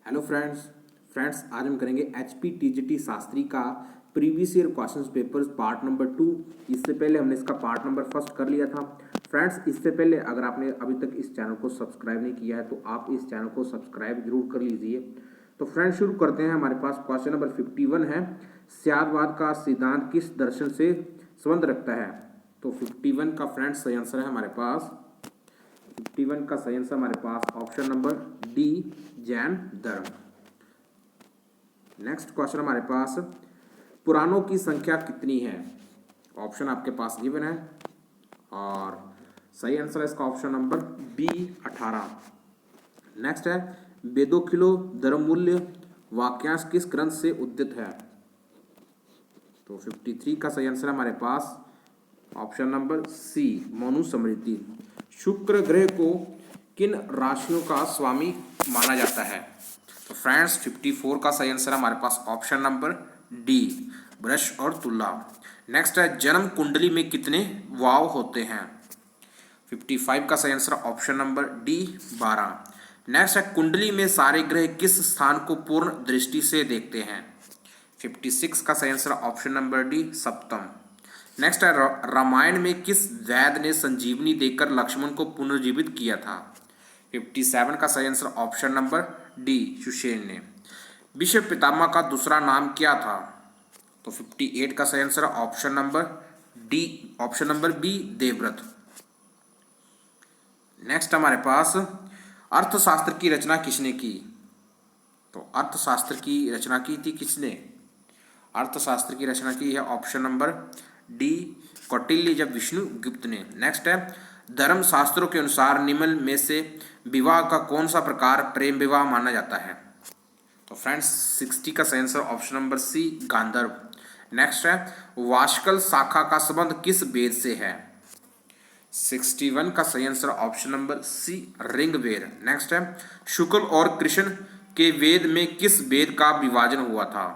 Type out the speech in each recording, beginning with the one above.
Hello friends आज हम करेंगे HPTGT शास्त्री का previous year questions papers part number 2। इससे पहले हमने इसका पार्ट नंबर फर्स्ट कर लिया था। फ्रेंड्स इससे पहले अगर आपने अभी तक इस चैनल को सब्सक्राइब नहीं किया है तो आप इस चैनल को सब्सक्राइब जरूर कर लीजिए। तो फ्रेंड्स शुरू करते हैं। हमारे पास क्वेश्चन नंबर 51 है, स्यादवाद का सिद्धांत किस दर्शन से संबंध रखता है। तो 51 का फ्रेंड्स सही आंसर है हमारे पास 51 का सही आंसर हमारे पास ऑप्शन नंबर डी, जैन धर्म। नेक्स्ट क्वेश्चन हमारे पास, पुराणों की संख्या कितनी है। ऑप्शन आपके पास गिवन है और सही आंसर है इसका ऑप्शन नंबर बी, 18। नेक्स्ट है, वेदोखिलो धर्ममूल्य वाक्यांश किस ग्रंथ से उद्धृत है। तो 53 का सही आंसर हमारे पास ऑप्शन नंबर सी, मनुस्मृति। शुक्र ग्रह को किन राशियों का स्वामी माना जाता है। तो फ्रेंड्स 54 का सही आंसर हमारे पास ऑप्शन नंबर डी, वृष और तुला। नेक्स्ट है, जन्म कुंडली में कितने वाव होते हैं। 55 का सही answer option number D, 12। Next है, कुंडली में सारे ग्रह किस स्थान को पूर्ण दृष्टि से देखते हैं। 56 का सही आंसर ऑप्शन नंबर डी, सप्तम। नेक्स्ट है, रामायण में किस वैद्य ने संजीवनी देकर लक्ष्मण को पुनर्जीवित किया था। 57 का सही answer option number D, Sushen ने। विश्व पितामह का दूसरा नाम क्या था। तो 58 का सही answer option number D, option number B, Devavrat. Next हमारे पास, अर्थशास्त्र की रचना किसने की। तो अर्थशास्त्र की रचना की थी किसने। अर्थशास्त्र की रचना की है ऑप्शन नंबर डी, कौटिल्य जब विष्णुगुप्त ने। नेक्स्ट है, धर्म शास्त्रों के अनुसार निम्न में से विवाह का कौन सा प्रकार प्रेम विवाह माना जाता है। तो फ्रेंड्स 60 का सही आंसर ऑप्शन नंबर सी, गांधर्व। नेक्स्ट है, वाष्कल शाखा का संबंध किस वेद से है। 61 का सही answer option number C, Rigveda. Next है, शुक्ल और कृष्ण के वेद में किस वेद का विभाजन हुआ था।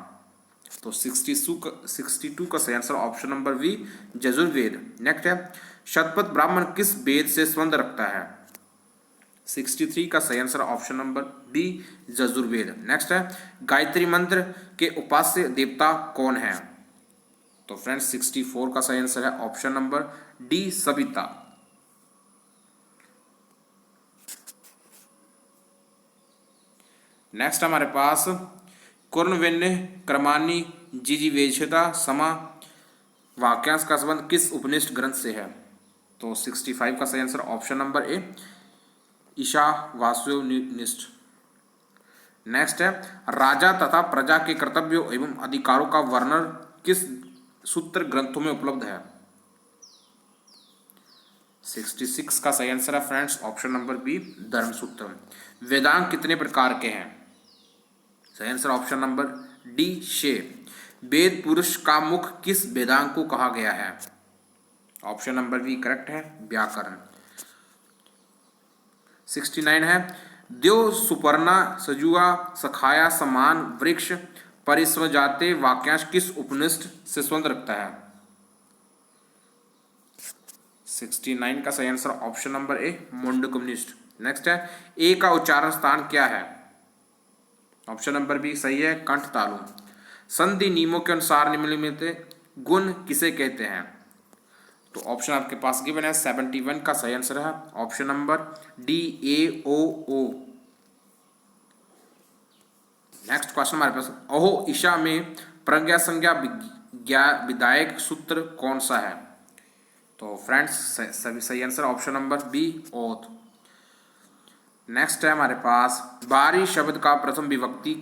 तो 62 का सही answer option number V, Yajurveda. Next है, शतपथ ब्राह्मण किस वेद से संबंध रखता है। 63 का सही answer option number D, Yajurveda. Next है, गायत्री मंत्र के उपास्य देवता कौन है। तो फ्रेंड्स 64 का सही आंसर है option number D, Savita. Next हमारे पास, कुर्णवेन्य क्रमानी जिजीवेशता समा वाक्यांश का संबंध किस उपनिषद ग्रंथ से है। तो 65 का सही आंसर ऑप्शन नंबर ए, ईशावास्योपनिषद। नेक्स्ट है, राजा तथा प्रजा के कर्तव्यों एवं अधिकारों का वर्णन किस सूत्र ग्रंथों में उपलब्ध है। 66 का सही आंसर है फ्रेंड्स ऑप्शन नंबर बी, धर्मसूत्र। वेदांग कितने प्रकार के हैं। सही आंसर ऑप्शन नंबर डी, 6। वेद पुरुष का मुख किस वेदांग को कहा गया है। ऑप्शन नंबर बी करेक्ट है, व्याकरण। 69 है, द्यो सुपर्णा सजुआ सखाया समान वृक्ष परिस्वजाते वाक्यांश किस उपनिषद से संबंध रखता है। 69 का सही answer option number A, Mundakopanishad. Next है, ए का उच्चारण स्थान क्या है। ऑप्शन नंबर बी सही है, कंठ तालु। संधि नियमों के अनुसार निम्नलिखित गुण किसे कहते हैं। तो ऑप्शन आपके पास गिवन है, 71 का सही आंसर है ऑप्शन नंबर डी, ए ओ ओ। नेक्स्ट क्वेश्चन हमारे पास, अहो ईशा में प्रज्ञा संज्ञा विधायक सूत्र कौन सा है। तो फ्रेंड्स सभी सही answer option number B, oath. Next है हमारे पास, बारी शब्द का प्रथम विभक्ति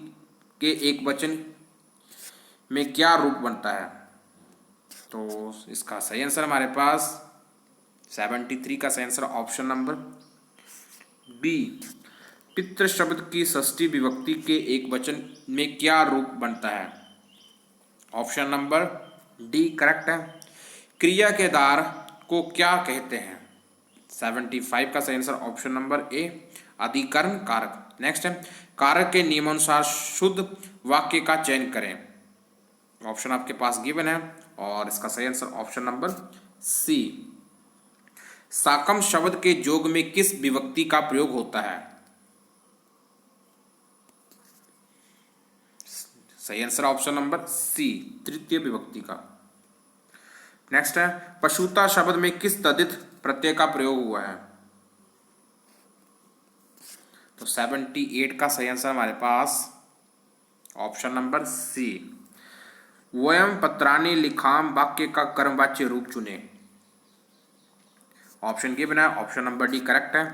के एक वचन में क्या रूप बनता है। तो इसका सही आंसर हमारे पास 73 का सही आंसर ऑप्शन नंबर बी, पितृ शब्द की षष्ठी विभक्ति के एक वचन में क्या रूप बनता है। ऑप्शन नंबर डी करेक्ट है। क्रिया के आधार को क्या कहते हैं। 75 का सही आंसर ऑप्शन नंबर ए, अधिकरण कारक। नेक्स्ट है, कारक के नियमानुसार शुद्ध वाक्य का चयन करें। ऑप्शन आपके पास गिवन है और इसका सही आंसर ऑप्शन नंबर सी। साकम शब्द के योग में किस विभक्ति का प्रयोग होता है। सही आंसर ऑप्शन नंबर सी, तृतीय विभक्ति का। नेक्स्ट है, पशुता शब्द में किस तद्धित प्रत्यय का प्रयोग हुआ है? तो 78 का सही आंसर हमारे पास ऑप्शन नंबर सी, वयम पत्राणि लिखाम वाक्य का कर्मवाच्य रूप चुने। ऑप्शन गिवन है, ऑप्शन नंबर डी करेक्ट है।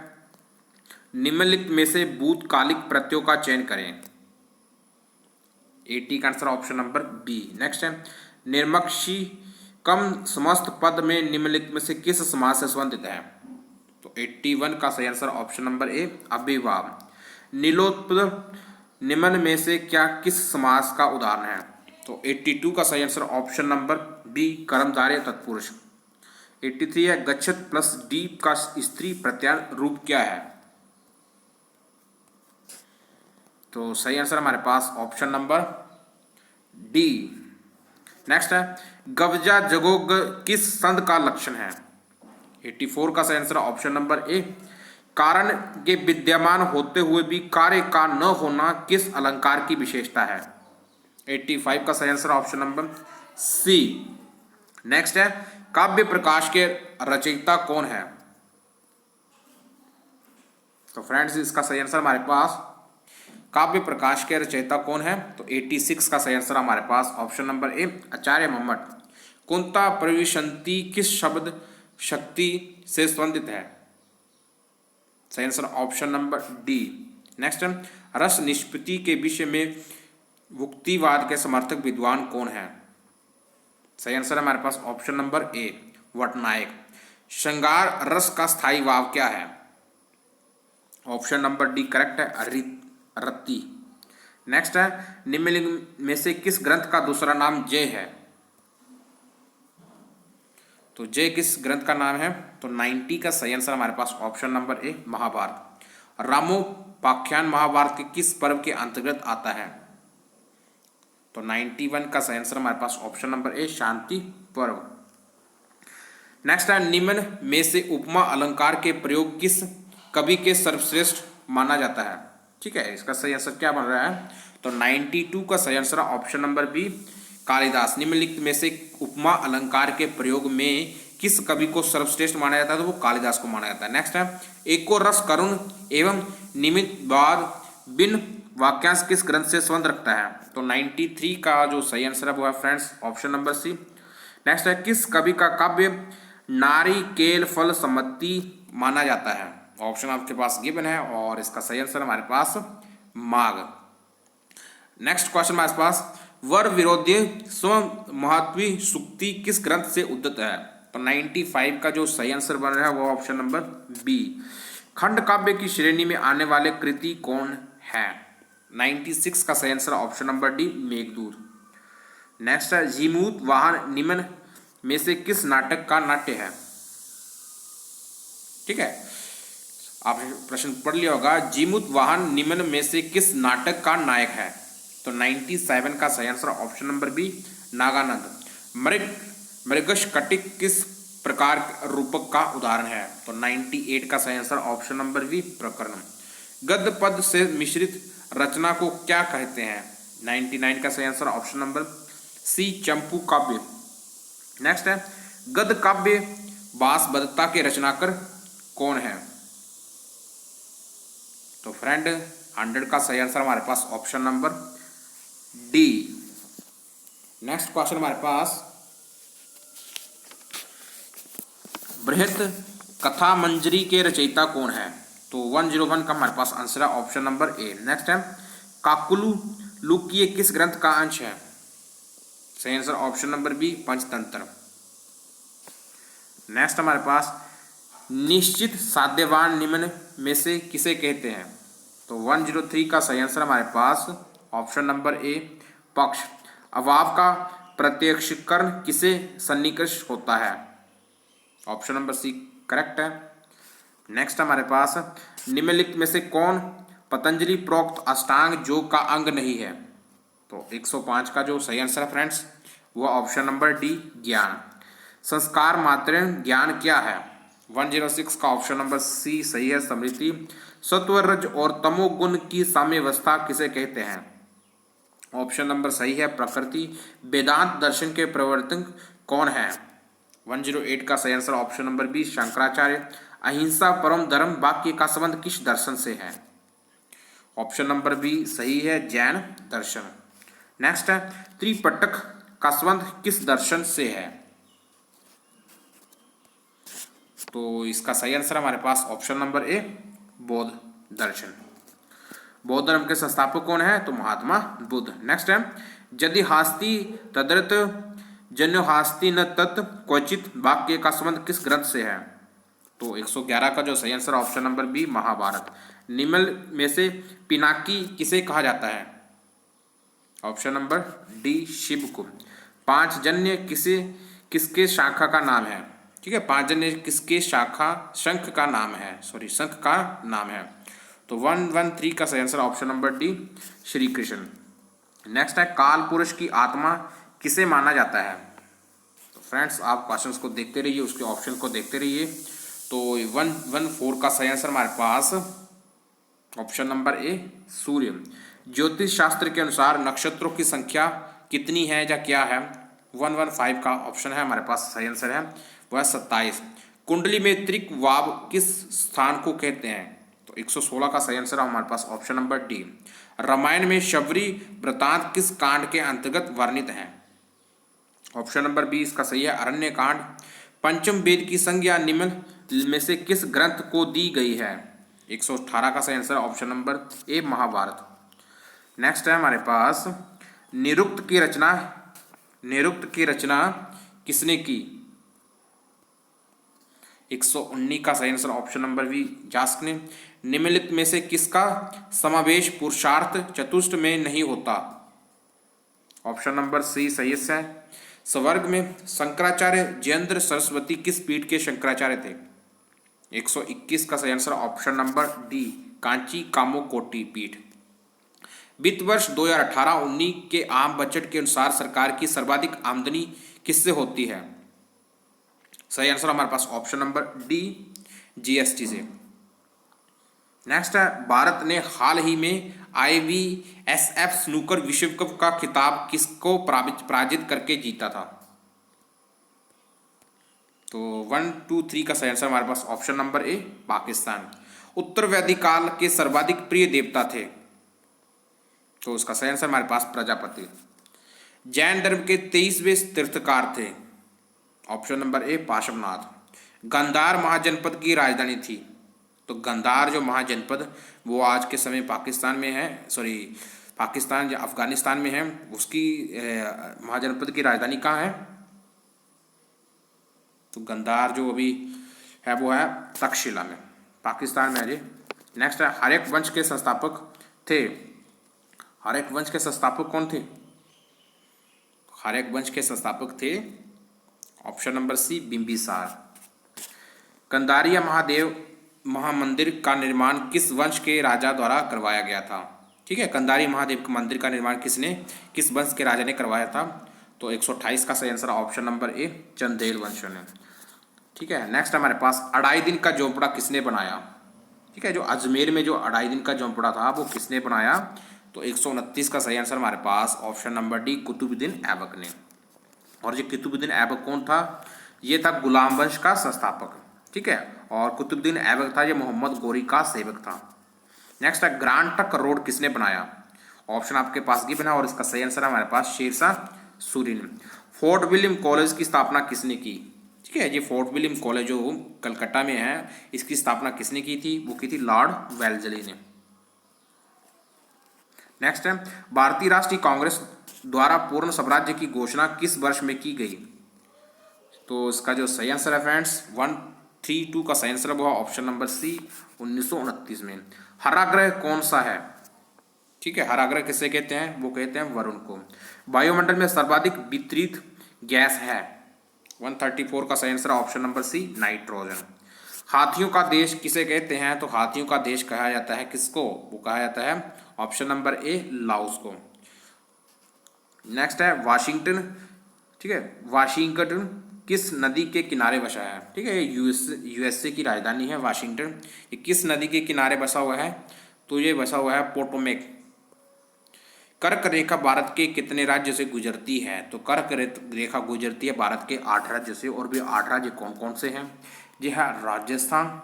निम्नलिखित में से भूतकालिक प्रत्ययों का चयन करें। 80 का answer option number B. Next है, निर्मक्षी कम समस्त पद में निम्नलिखित में से किस समास से संबंधित है? तो 81 का सही आंसर ऑप्शन नंबर ए, अव्ययभाव। नीलोत्पल निम्न में से क्या किस समास का उदाहरण है? तो 82 का सही आंसर ऑप्शन नंबर बी, कर्मधारय तत्पुरुष। 83 है, गच्छत प्लस डी का स्त्री प्रत्यार रूप क्या है? तो सही आंसर हमारे पास ऑप्शन नंबर डी। नेक्स्ट है, गवजा जगोग किस संध का लक्षण है? 84 का सही आंसर ऑप्शन नंबर ए, कारण के विद्यमान होते हुए भी कार्य का न होना किस अलंकार की विशेषता है? 85 का सही answer option number C. Next है, काव्य प्रकाश के रचयिता कौन है? तो फ्रेंड्स इसका सही आंसर हमारे पास, काव्य प्रकाश के रचयिता कौन है? तो 86 का सही आंसर हमारे पास ऑप्शन नंबर ए, आचार्य मम्मट। कुंता प्रविशंति किस शब्द शक्ति से संबंधित है? सही answer option number D. Next, रस निष्पत्ति के विषय में भुक्तिवाद के समर्थक विद्वान कौन है? सही आंसर हमारे पास ऑप्शन नंबर ए, वटनायक। श्रृंगार रस का स्थायी भाव क्या है? ऑप्शन नंबर डी करेक्ट है, रति। नेक्स्ट है, निम्नलिखित में से किस ग्रंथ का दूसरा नाम जय है? तो जय किस ग्रंथ का नाम है? तो 90 का सही आंसर हमारे पास option number A, Mahabharat. Ramopakhyan Mahabharat के किस पर्व के अंतर्गत आता है? तो 91 का सही आंसर हमारे पास ऑप्शन नंबर ए, शांति पर्व। नेक्स्ट है, निम्न में से उपमा अलंकार के प्रयोग किस कवि के सर्वश्रेष्ठ माना जाता है? ठीक है, इसका सही आंसर क्या बन रहा है? तो 92 का सही answer option number B, Kalidas. निम्नलिखित में से उपमा अलंकार के प्रयोग में किस कवि को सर्वश्रेष्ठ माना जाता है? तो वो कालिदास को माना जाता है। नेक्स्ट है, एको रस करुण एवं निमित्त बाद बिन वाक्यांश किस ग्रंथ से संबंध रखता है? तो 93 का जो सही आंसर है वो है friends option number C. Next है, किस कवि का काव्य नारिकेल फल सम्मति माना जाता है? ऑप्शन आपके पास गिवन है और इसका सही आंसर हमारे पास माघ। नेक्स्ट क्वेश्चन हमारे पास, वर विरोधी स्व महत्वी सूक्ति किस ग्रंथ से उद्धृत है? तो 95 का जो सही आंसर बन रहा है वो ऑप्शन नंबर बी, खंड काव्य की श्रेणी में आने वाले कृति कौन है? 96 का सही answer option number D, Meghdoot. Next है, जीमूत वाहन निम्न में से किस नाटक का नाट्य है? ठीक है, आपने प्रश्न पढ़ लिया होगा, जीमूत वाहन निम्न में से किस नाटक का नायक है? तो 97 का सही answer option number B, Nagananda. मृगशकटिक किस प्रकार रूपक का उदाहरण है? तो 98 का सही आंसर ऑप्शन नंबर बी, प्रकरण। गद्य पद से मिश्रित रचना को क्या कहते हैं? 99 का सही आंसर ऑप्शन नंबर सी, चंपू काव्य। नेक्स्ट है, गद्य काव्य बासबद्धता के रचनाकार कौन है? तो फ्रेंड 100 का सही आंसर हमारे पास option number D. Next question हमारे पास, बृहत कथा मंजरी के रचयिता कौन है? तो 101 का हमारे पास आंसर है ऑप्शन नंबर ए। नेक्स्ट है, काकुलु लुकीय किस ग्रंथ का अंश है? सही answer option number B, Panchatantra. Next हमारे पास, निश्चित साध्यवान निम्न में से किसे कहते हैं? तो 103 का सही आंसर हमारे पास ऑप्शन नंबर ए, पक्ष। अभाव का प्रत्यक्षीकरण किसे सन्निकर्ष होता है? ऑप्शन नंबर सी करेक्ट है। नेक्स्ट हमारे पास, निम्नलिखित में से कौन पतंजलि प्रोक्त अष्टांग योग का अंग नहीं है? तो 105 का जो सही आंसर है फ्रेंड्स वो ऑप्शन नंबर डी, ज्ञान। संस्कार मात्र ज्ञान क्या है? 106 का ऑप्शन नंबर सी सही है, स्मृति। सत्व रज और तमोगुण की साम्यावस्था किसे कहते हैं? ऑप्शन नंबर सही है प्रकृति। वेदांत दर्शन के प्रवर्तक कौन है? 108 का सही answer option number B Shankaracharya. अहिंसा परम धर्म वाक्य का संबंध किस दर्शन से है? ऑप्शन नंबर बी सही है जैन दर्शन। नेक्स्ट है त्रिपिटक का संबंध किस दर्शन से है? तो इसका सही आंसर हमारे पास ऑप्शन नंबर ए बौद्ध दर्शन। बौद्ध धर्म के संस्थापक कौन है? तो महात्मा बुद्ध। नेक्स्ट है यदि हास्ति तदृत जन्यो हास्ति न तत् क्वचित वाक्य का संबंध किस ग्रंथ से है? तो 111 का जो सही answer option number B Mahabharata. निम्न में से पिनाकी किसे कहा जाता है? ऑप्शन नंबर डी शिव को। पांच जन्य किसके शाखा का नाम है? ठीक है, पांच जन्य किसके शाखा शंख का नाम है? सॉरी शंख का नाम है। तो 113 का सही answer option number D Shri Krishna. Next है काल पुरुष की आत्मा किसे माना जाता है? तो फ्रेंड्स आप क्वेश्चंस को देखते रहिए, उसके ऑप्शन को देखते रहिए। तो 114 का सही आंसर हमारे पास ऑप्शन नंबर ए सूर्य। ज्योतिष शास्त्र के अनुसार नक्षत्रों की संख्या कितनी है या क्या है? 115 का ऑप्शन है हमारे पास सही आंसर है, वह है 27। कुंडली में त्रिक वाव किस स्थान को कहते हैं? तो 116 का सही आंसर है हमारे पास ऑप्शन नंबर डी। रामायण में शबरी वृतांत किस कांड के अंतर्गत वर्णित है? ऑप्शन नंबर बी इसका सही है अरण्य कांड। पंचम वेद की संज्ञा निम्न में से किस ग्रंथ को दी गई है? 118 का सही answer option number A Mahabharata. Next है हमारे पास निरुक्त की रचना किसने की? 119 का सही answer option number B jacks ने। निम्नलिखित में से किसका समावेश पुरुषार्थ चतुष्ट में नहीं होता? ऑप्शन नंबर सी सही है। स्वर्ग में शंकराचार्य जयेंद्र सरस्वती किस पीठ के शंकराचार्य थे? 121 का सही answer option number D Kanchi Kamokoti Peeth. वित्त वर्ष 2018-19 के आम बजट के अनुसार सरकार की सर्वाधिक आमदनी किससे होती है? सही आंसर हमारे पास ऑप्शन नंबर डी जीएसटी से। नेक्स्ट है भारत ने हाल ही में IBSF स्नूकर विश्व कप का खिताब किसको पराजित करके जीता था? तो 1, 2, 3 का सही आंसर हमारे पास ऑप्शन नंबर ए पाकिस्तान। उत्तर वैदिक काल के सर्वाधिक प्रिय देवता थे? तो उसका सही आंसर हमारे पास प्रजापति। जैन धर्म के 23वें तीर्थकार थे? Option number A Parshvanath. Gandhar महाजनपद की राजधानी थी? तो गांधार जो महाजनपद वो आज के समय पाकिस्तान में है, सॉरी पाकिस्तान या अफगानिस्तान में है, उसकी महाजनपद की राजधानी कहाँ है? तो गांधार जो अभी है वो है तक्षशिला में, पाकिस्तान में है जी। नेक्स्ट है हर्यक वंश के संस्थापक थे? हर्यक वंश के संस्थापक कौन थे? हर्यक वंश के संस्थापक थे option number C Bimbisara. Kandariya Mahadev महामंदिर का निर्माण किस वंश के राजा द्वारा करवाया गया था? ठीक है, कंदारी महादेव के मंदिर का निर्माण किस वंश के राजा ने करवाया था? तो 128 का सही आंसर ऑप्शन नंबर ए चंदेल वंश ने। ठीक है, नेक्स्ट हमारे पास अढ़ाई दिन का झोंपड़ा किसने बनाया? ठीक है, जो अजमेर में जो अढ़ाई दिन का झोंपड़ा था वो किसने बनाया? तो 129 का सही आंसर हमारे पास option number D Qutubuddin Aibak ने। और ये कुतुबुद्दीन ऐबक कौन था? ये था गुलाम वंश का संस्थापक। ठीक है, और कुतुबुद्दीन ऐबक था ये मोहम्मद गोरी का सेवक था। नेक्स्ट है ग्रांड ट्रंक रोड किसने बनाया? ऑप्शन आपके पास गिवन है और इसका सही आंसर हमारे पास शेरशाह सूरी ने। फोर्ट विलियम कॉलेज की स्थापना किसने की? ठीक है, ये फोर्ट विलियम कॉलेज जो कलकत्ता में है इसकी स्थापना किसने की थी? वो की थी लॉर्ड वेल्जली ने। नेक्स्ट है भारतीय राष्ट्रीय कांग्रेस द्वारा पूर्ण स्वराज्य की घोषणा किस वर्ष में की गई? तो इसका जो सही आंसर है फ्रेंड्स 132 का सही आंसर वो ऑप्शन नंबर सी 1929 में। हरा ग्रह कौन सा है? ठीक है, हरा ग्रह किसे कहते हैं? वो कहते हैं वरुण को। वायुमंडल में सर्वाधिक वितरित गैस है? 134 का सही answer option number C nitrogen. हाथियों का देश किसे कहते हैं? तो हाथियों का देश कहा जाता है किसको? वो कहा जाता है ऑप्शन नंबर ए लाओस को। नेक्स्ट है वाशिंगटन। ठीक है, वाशिंगटन किस नदी के किनारे बसा है? ठीक है, यूएसए की राजधानी है वाशिंगटन। ये किस नदी के किनारे बसा हुआ है? तो ये बसा हुआ है पोटोमेक। कर्क रेखा भारत के कितने राज्यों से गुजरती है? तो कर्क रेखा गुजरती है भारत के 8 राज्यों से। और भी 8 राज्य कौन कौन से हैं? जी हाँ, राजस्थान,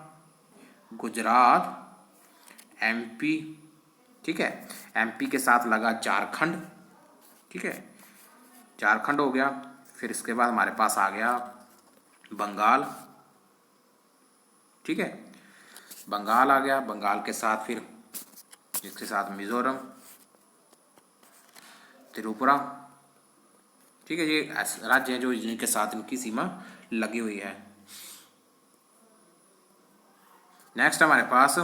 गुजरात, एमपी, ठीक है, एमपी के साथ लगा झारखंड, ठीक है, झारखंड हो गया। फिर इसके बाद हमारे पास आ गया बंगाल, ठीक है, बंगाल आ गया। बंगाल के साथ फिर इसके साथ मिजोरम, त्रिपुरा, ठीक है, ये ऐसे राज्य हैं जो जिनके साथ इनकी सीमा लगी हुई है। नेक्स्ट हमारे पास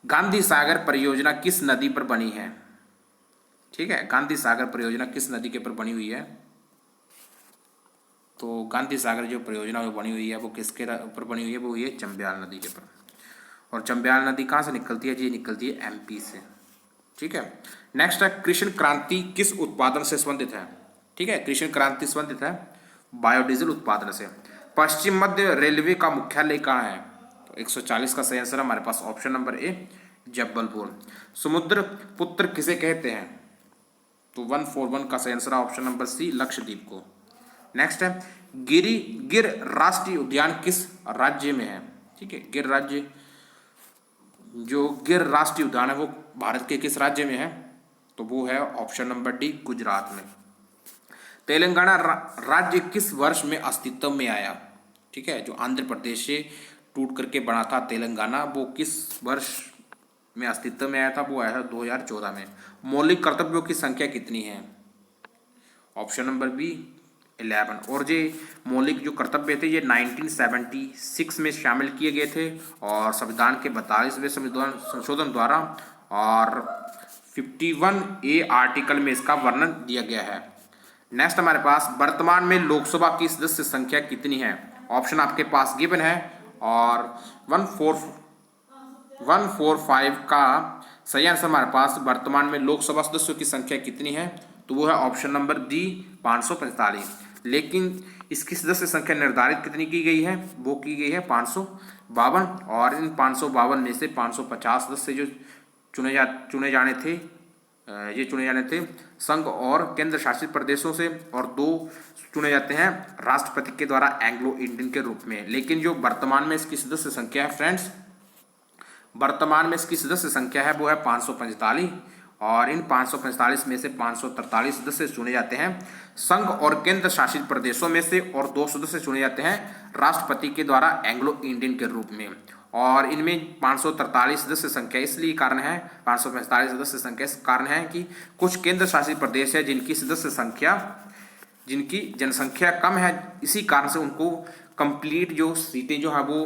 गांधी सागर परियोजना किस नदी पर बनी है? ठीक है, गांधी सागर परियोजना किस नदी के ऊपर बनी हुई है? तो गांधी सागर जो परियोजना वो बनी हुई है वो किसके ऊपर बनी हुई है? वो ये चंबयाल नदी के ऊपर। और चंबयाल नदी कहाँ से निकलती है? जी निकलती है एमपी से, ठीक है। नेक्स्ट है कृष्ण क्रांति किस उत्पादन से संबंधित है? ठीक है, कृष्ण क्रांति संबंधित है बायोडीजल उत्पादन से। पश्चिम मध्य रेलवे का मुख्यालय कहाँ है? तो 140 का सही आंसर हमारे पास ऑप्शन नंबर ए जबलपुर। समुद्र पुत्र किसे कहते हैं? तो 141 का सही answer option number C Lakshadweep को। नेक्स्ट है गिर राष्ट्रीय उद्यान किस राज्य में है? ठीक है, गिर राज्य जो गिर राष्ट्रीय उद्यान है वो भारत के किस राज्य में है? तो वो है ऑप्शन नंबर डी गुजरात में। तेलंगाना राज्य किस वर्ष में अस्तित्व में आया? ठीक है, जो आंध्र प्रदेश से टूट करके बना था तेलंगाना, वो किस वर्ष में अस्तित्व में आया था? वो आया था 2014 में। मौलिक कर्तव्यों की संख्या कितनी है? Option number B 11। और ये मौलिक जो कर्तव्य थे ये 1976 में शामिल किए गए थे और संविधान के 42वें संविधान संशोधन द्वारा और 51A आर्टिकल में इसका वर्णन दिया गया है। नेक्स्ट हमारे पास वर्तमान में लोकसभा की सदस्य संख्या कितनी है? ऑप्शन आपके पास गिवन है और 145 का सही आंसर हमारे पास वर्तमान में लोकसभा सदस्यों की संख्या कितनी है? तो वो है ऑप्शन नंबर डी 545। लेकिन इसकी सदस्य संख्या निर्धारित कितनी की गई है? वो की गई है 552। और इन 552 में से 550 सदस्य जो चुने जाने थे संघ और केंद्र शासित प्रदेशों से, और 2 चुने जाते हैं राष्ट्रपति के द्वारा एंग्लो इंडियन के रूप में। लेकिन जो वर्तमान में इसकी सदस्य संख्या है फ्रेंड्स, वर्तमान में इसकी सदस्य संख्या है वो है 545। और इन 545 में से 543 सदस्य चुने जाते हैं संघ और केंद्र शासित प्रदेशों में से, और 2 सदस्य चुने जाते हैं राष्ट्रपति के द्वारा एंग्लो इंडियन के रूप में। और इनमें 543 सदस्य संख्या इसलिए कारण है, 545 सदस्य संख्या इस कारण है कि कुछ केंद्र शासित प्रदेश है जिनकी जनसंख्या कम है, इसी कारण से उनको कंप्लीट जो सीटें जो है वो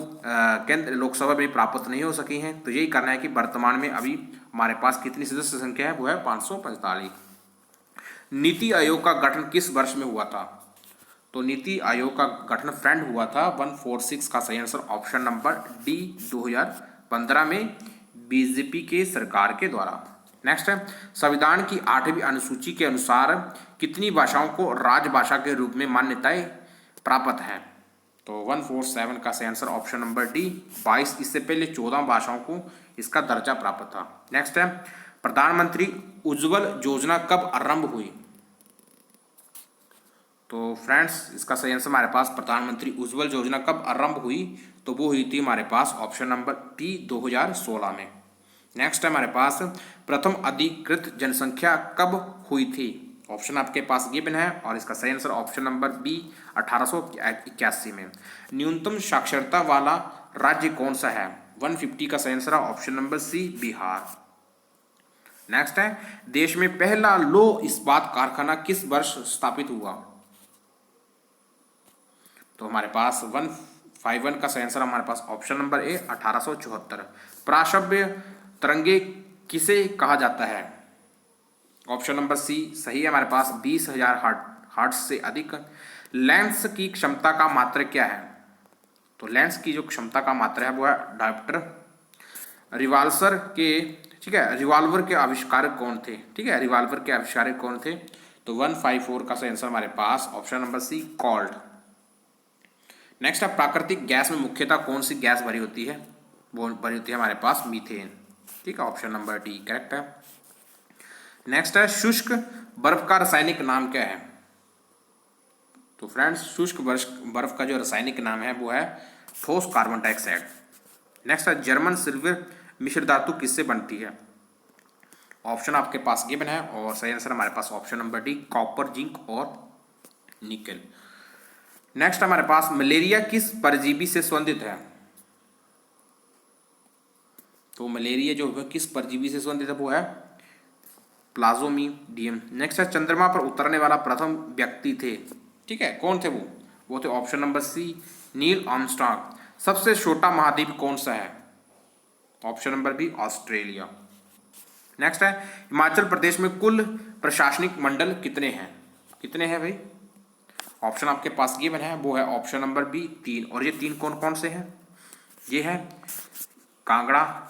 केंद्र लोकसभा में प्राप्त नहीं हो सकी हैं। तो यही कारण है कि वर्तमान में अभी हमारे पास कितनी सदस्य संख्या है? वो है 545। नीति आयोग का गठन किस वर्ष में हुआ था? तो नीति आयोग का गठन फ्रेंड हुआ था 146 का सही आंसर ऑप्शन नंबर डी 2015 में बीजेपी के सरकार के द्वारा। नेक्स्ट है संविधान की 8वीं अनुसूची के अनुसार कितनी भाषाओं को राजभाषा के रूप में मान्यताएं प्राप्त है? तो 147 का सही आंसर ऑप्शन नंबर डी 22। इससे पहले 14 भाषाओं को इसका दर्जा प्राप्त था। नेक्स्ट है प्रधानमंत्री उज्ज्वल योजना कब आरंभ हुई? तो फ्रेंड्स इसका सही आंसर हमारे पास प्रधानमंत्री उज्ज्वल योजना कब आरंभ हुई? तो वो हुई थी हमारे पास ऑप्शन नंबर डी 2016 में। नेक्स्ट है हमारे पास प्रथम अधिकृत जनसंख्या कब हुई थी? ऑप्शन आपके पास गिवन है और इसका सही आंसर ऑप्शन नंबर बी 1881 में। न्यूनतम साक्षरता वाला राज्य कौन सा है? 150 का सही answer option number C Bihar. Next है देश में पहला लौह इस्पात कारखाना किस वर्ष स्थापित हुआ? तो हमारे पास 151 का सही आंसर हमारे पास ऑप्शन नंबर ए 1874। प्राशव्य तरंगे किसे कहा जाता है? ऑप्शन नंबर सी सही है हमारे पास 20,000 हर्ट्ज से अधिक। लेंस की क्षमता का मात्रक क्या है? तो लेंस की जो क्षमता का मात्रा है वो है डायोप्टर। रिवाल्वर के ठीक है रिवाल्वर के आविष्कारक कौन थे? ठीक है, रिवाल्वर के आविष्कारक कौन थे? तो 154 का सही आंसर हमारे पास option number C called. Next है प्राकृतिक गैस में मुख्यतः कौन सी गैस भरी होती है? वो भरी होती है हमारे पास मीथेन। ठीक है, ऑप्शन नंबर डी करेक्ट है। नेक्स्ट है शुष्क बर्फ का रासायनिक नाम क्या है। तो फ्रेंड्स शुष्क बर्फ का जो रासायनिक नाम है वो है ठोस कार्बन डाइऑक्साइड। नेक्स्ट है जर्मन सिल्वर मिश्र धातु किससे बनती है। ऑप्शन आपके पास गिवन है और सही आंसर हमारे पास option number D copper, zinc और निकल। नेक्स्ट हमारे पास मलेरिया किस परजीवी से संबंधित है। तो मलेरिया जो है किस परजीवी से संबंधित है वो है प्लाज्मोडियम। नेक्स्ट है चंद्रमा पर उतरने वाला प्रथम व्यक्ति थे, ठीक है, कौन थे वो थे option number C Neil Armstrong. सबसे छोटा महाद्वीप कौन सा है। Option number B Australia. Next है हिमाचल प्रदेश में कुल प्रशासनिक मंडल कितने हैं भाई। ऑप्शन आपके पास गिवन है वो है ऑप्शन नंबर बी 3। और ये 3 कौन कौन से हैं। ये है कांगड़ा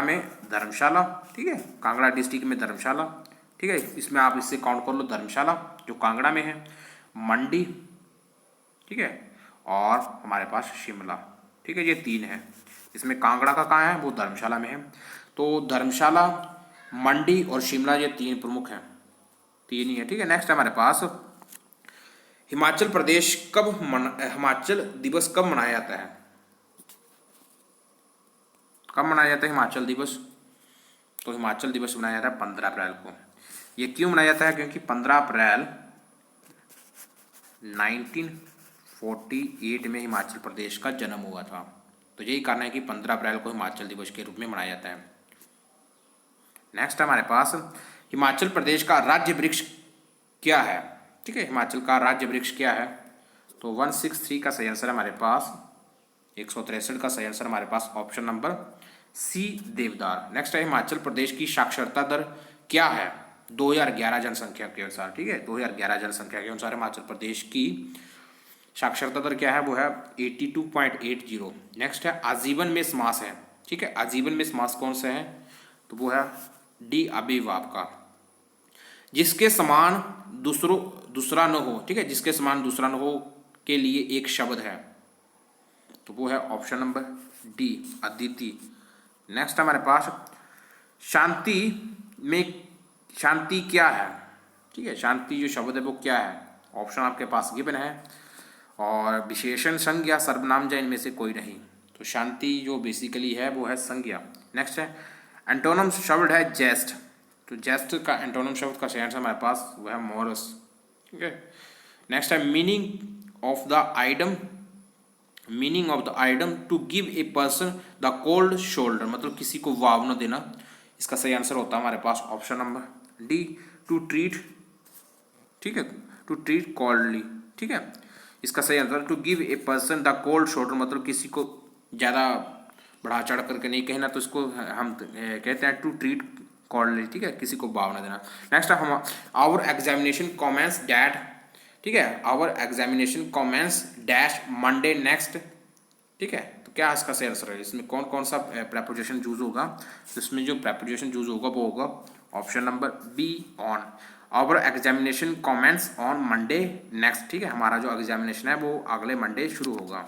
में धर्मशाला, ठीक है, कांगड़ा डिस्ट्रिक्ट में धर्मशाला, ठीक है, इसमें आप इससे काउंट कर लो धर्मशाला जो कांगड़ा में है, मंडी, ठीक है, और हमारे पास शिमला, ठीक है, ये 3 है। इसमें कांगड़ा का कहाँ है वो धर्मशाला में है। तो धर्मशाला, मंडी और शिमला ये 3 प्रमुख हैं, 3 ही है, ठीक है। नेक्स्ट हमारे पास हिमाचल दिवस कब मनाया जाता है। कब मनाया जाता है हिमाचल दिवस। तो हिमाचल दिवस मनाया जाता है 15 अप्रैल को। ये क्यों मनाया जाता है, क्योंकि 15 अप्रैल 1948 में हिमाचल प्रदेश का जन्म हुआ था। तो यही कारण है कि 15 अप्रैल को हिमाचल दिवस के रूप में मनाया जाता है। नेक्स्ट हमारे पास हिमाचल प्रदेश का राज्य वृक्ष क्या है, ठीक है, हिमाचल का राज्य वृक्ष क्या है। तो 163 का सही आंसर हमारे पास 163 का सही आंसर हमारे पास ऑप्शन नंबर सी देवदार। नेक्स्ट है हिमाचल प्रदेश की साक्षरता दर क्या है 2011 जनसंख्या के अनुसार, ठीक है, 2011 जनसंख्या के अनुसार हिमाचल प्रदेश की साक्षरता दर क्या है वो है 82.80। नेक्स्ट है आजीवन में समास है, ठीक है, आजीवन में समास कौन सा है तो वो है डी अभिभाव का। जिसके समान दूसरा न हो, ठीक है, जिसके समान दूसरा न हो के लिए एक शब्द है तो वो है option number D Aditi. Next हमारे पास शांति क्या है, ठीक है, शांति जो शब्द है वो क्या है। ऑप्शन आपके पास गिवन है और विशेषण, संज्ञा, सर्वनाम या इनमें से कोई नहीं। तो शांति जो बेसिकली है वो है संज्ञा। नेक्स्ट है एंटोनम शब्द है जेस्ट। तो जेस्ट का एंटोनम शब्द का सही आंसर हमारे पास वो है मॉरस, ठीक है। नेक्स्ट है meaning of the item to give a person the cold shoulder, मतलब किसी को वाव न देना। इसका सही आंसर होता है हमारे पास option number D to treat, ठीक है, टू ट्रीट कोल्डली, ठीक है। इसका सही answer to give a person the cold shoulder, मतलब किसी को ज़्यादा बढ़ा चढ़ करके नहीं कहना, तो इसको हम कहते हैं टू ट्रीट कोल्डली, ठीक है, किसी को वाव न देना। नेक्स्ट है हम आवर एग्जामिनेशन कॉमेंट्स डैट, ठीक है, our examination comments dash Monday next, ठीक है। तो क्या इसका सही आंसर है, इसमें कौन कौन सा प्रेपोजिशन यूज होगा। तो इसमें जो प्रेपोजिशन यूज होगा वो होगा option number B on. Our examination comments on Monday next, ठीक है, हमारा जो एग्जामिनेशन है वो अगले मंडे शुरू होगा।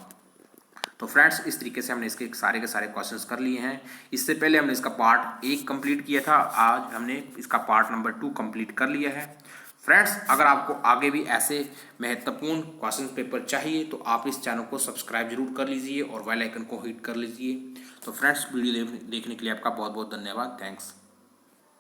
तो फ्रेंड्स इस तरीके से हमने इसके सारे के सारे क्वेश्चंस कर लिए हैं। इससे पहले हमने इसका पार्ट 1 कंप्लीट किया था, आज हमने इसका पार्ट नंबर 2 कंप्लीट कर लिया है। फ्रेंड्स अगर आपको आगे भी ऐसे महत्वपूर्ण क्वेश्चन पेपर चाहिए तो आप इस चैनल को सब्सक्राइब जरूर कर लीजिए और बेल आइकन को हिट कर लीजिए। तो फ्रेंड्स वीडियो देखने के लिए आपका बहुत बहुत धन्यवाद। थैंक्स।